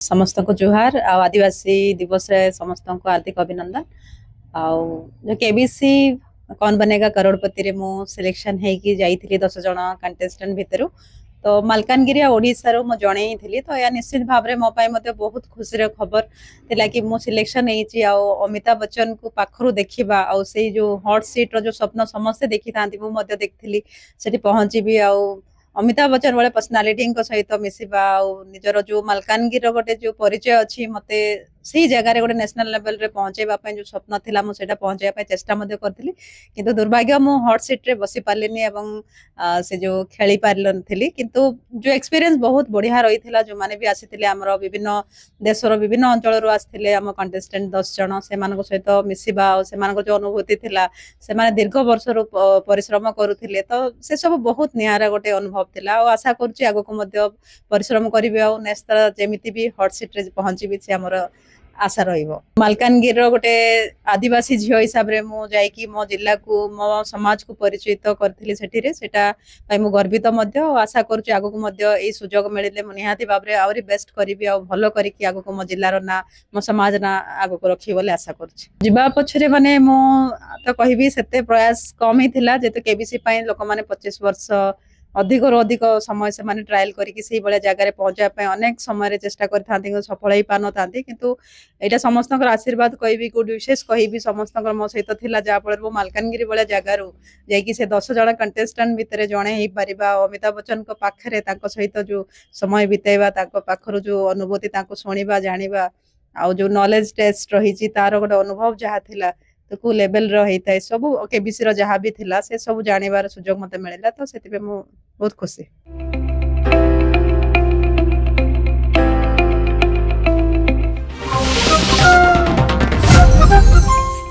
समस्त को जुहार आदिवासी दिवस रे समस्त को हार्दिक अभिनंदन। जो केबीसी कौन बनेगा करोड़पति रे मु सिलेक्शन है कि जाइथिली 10 जण कंटेस्टेंट भितरु तो मालकानगिरी ओडिसा रो मु जणे ही थिली तो या निश्चित भाव रे मो पाई मते बहुत खुशी रे खबर थिला कि मु सिलेक्शन हेची आ अमिताभ बच्चन को पाखरु देखिबा आ से जो हॉट सीट रो जो स्वप्न समस्त देखि थांती मु मते देखथिली सेठी पहुंची भी आ अमिताभ बच्चन वाले पर्सनालिटी सहित मिसवा निजर जो मालकानगिरी गोटे जो परिचय अच्छी मते सी जगह गोटे नेशनल लेवल रे पहुंचेबा जो स्वप्न थिला मु सेटा पहुंचेबा चेष्टा मध्य करथिली किंतु दुर्भाग्य मु हॉट सीट रे बसी पालिनी एवं से जो खेली पारलनथिली किंतु जो एक्सपीरियंस बहुत बढ़िया रहिथिला जो माने भी आसीथिले हमर विभिन्न देशर विभिन्न अंचल रो आसीथिले हम कंटेस्टेंट 10 जण से मानको सहित मिसवा से मानको जो अनुभूति थिला से माने दीर्घ वर्ष रो परिश्रम करूथिले तो से सब बहुत नियारा गोटे अनुभव थिला और आशा करूची आगो को मध्य परिश्रम करिवे और नेक्स्ट जेमिति भी हॉट सीट रे पहुंची भी से हमर आशा रहिबो। मालकानगिरी गोटे आदिवासी झियो हिसाब रे मु जाई कि मो जिल्ला को मो समाज को परिचित करथिली सेठी रे सेटा पई मु गर्वित मध्य आशा करूची आगो को मध्य ए सुजोग मिलिले मु निहाती बाबरे आउरी बेस्ट करिवि आ भलो करी कि आगो को मो जिल्ला रो ना मो समाज ना आगो को रखी बोले आशा करूची। जिबा पछरे माने मु तो कहिबी सेते प्रयास कम ही थिला जेते केबीसी पई लोक माने 25 वर्ष अधिक अधिक समय से माने ट्रायल करके से बड़े जगह पहुंचा अनेक समय चेष्टा कर सफल हो पान था किंतु एटा समस्त आशीर्वाद कहबी गुड विशेष कहबी समस्त मो सहित थिला जहाँफल वो मालकानगिरी भाया जगार जाकि से 10 जण कंटेस्टेंट भितर जड़े हो पार अमिताभ बच्चन पाखे सहित जो समय बितेवा पाखर जो अनुभूति शुणा जाना आ जो नॉलेज टेस्ट रही तार गोटे अनुभव जहाँ थिला तो को लेवल रही सब केबीसी जहाँ भी थिला से सब जानिबार सुजोग मते मिलला तो सेति पे मु बहुत खुशी।